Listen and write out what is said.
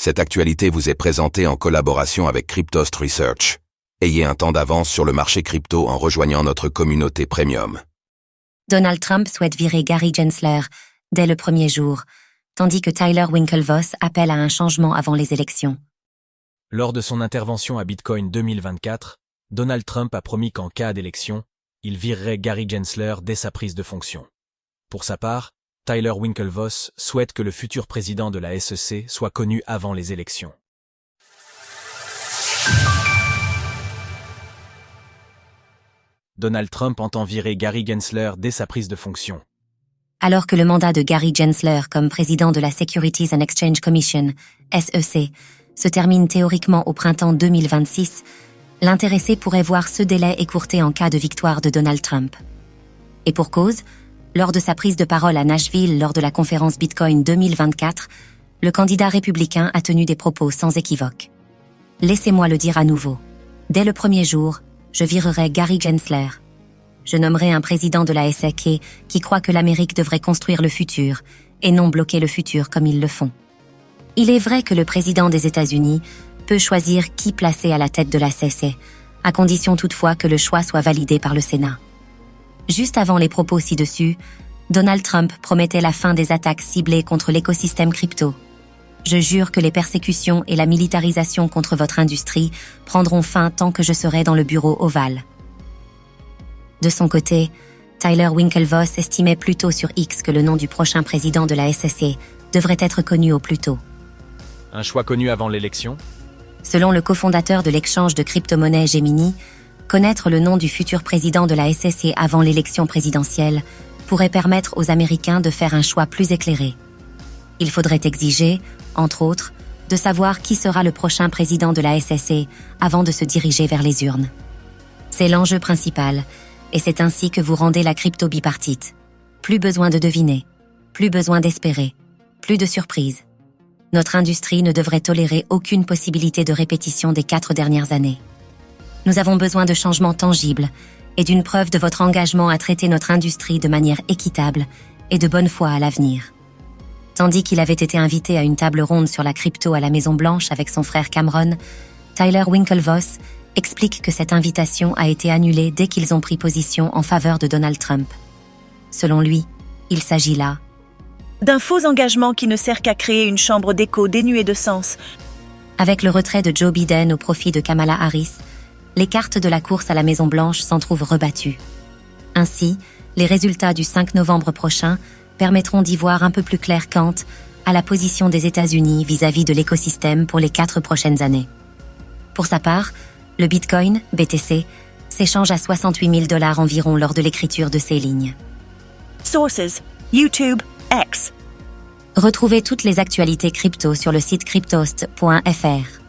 Cette actualité vous est présentée en collaboration avec Cryptost Research. Ayez un temps d'avance sur le marché crypto en rejoignant notre communauté premium. Donald Trump souhaite virer Gary Gensler dès le premier jour, tandis que Tyler Winklevoss appelle à un changement avant les élections. Lors de son intervention à Bitcoin 2024, Donald Trump a promis qu'en cas d'élection, il virerait Gary Gensler dès sa prise de fonction. Pour sa part, Tyler Winklevoss souhaite que le futur président de la SEC soit connu avant les élections. Donald Trump entend virer Gary Gensler dès sa prise de fonction. Alors que le mandat de Gary Gensler comme président de la Securities and Exchange Commission, SEC, se termine théoriquement au printemps 2026, l'intéressé pourrait voir ce délai écourté en cas de victoire de Donald Trump. Et pour cause, lors de sa prise de parole à Nashville lors de la conférence Bitcoin 2024, le candidat républicain a tenu des propos sans équivoque. Laissez-moi le dire à nouveau. Dès le premier jour, je virerai Gary Gensler. Je nommerai un président de la SEC qui croit que l'Amérique devrait construire le futur et non bloquer le futur comme ils le font. Il est vrai que le président des États-Unis peut choisir qui placer à la tête de la SEC, à condition toutefois que le choix soit validé par le Sénat. Juste avant les propos ci-dessus, Donald Trump promettait la fin des attaques ciblées contre l'écosystème crypto. Je jure que les persécutions et la militarisation contre votre industrie prendront fin tant que je serai dans le bureau ovale. De son côté, Tyler Winklevoss estimait plutôt sur X que le nom du prochain président de la SEC devrait être connu au plus tôt. Un choix connu avant l'élection ? Selon le cofondateur de l'échange de crypto-monnaies Gemini, connaître le nom du futur président de la SEC avant l'élection présidentielle pourrait permettre aux Américains de faire un choix plus éclairé. Il faudrait exiger, entre autres, de savoir qui sera le prochain président de la SEC avant de se diriger vers les urnes. C'est l'enjeu principal, et c'est ainsi que vous rendez la crypto bipartite. Plus besoin de deviner, plus besoin d'espérer, plus de surprises. Notre industrie ne devrait tolérer aucune possibilité de répétition des 4 dernières années. Nous avons besoin de changements tangibles et d'une preuve de votre engagement à traiter notre industrie de manière équitable et de bonne foi à l'avenir. Tandis qu'il avait été invité à une table ronde sur la crypto à la Maison-Blanche avec son frère Cameron, Tyler Winklevoss explique que cette invitation a été annulée dès qu'ils ont pris position en faveur de Donald Trump. Selon lui, il s'agit là d'un faux engagement qui ne sert qu'à créer une chambre d'écho dénuée de sens. Avec le retrait de Joe Biden au profit de Kamala Harris, les cartes de la course à la Maison-Blanche s'en trouvent rebattues. Ainsi, les résultats du 5 novembre prochain permettront d'y voir un peu plus clair quant à la position des États-Unis vis-à-vis de l'écosystème pour les 4 prochaines années. Pour sa part, le Bitcoin, BTC, s'échange à $68 000 environ lors de l'écriture de ces lignes. Sources: YouTube, X. Retrouvez toutes les actualités crypto sur le site cryptost.fr.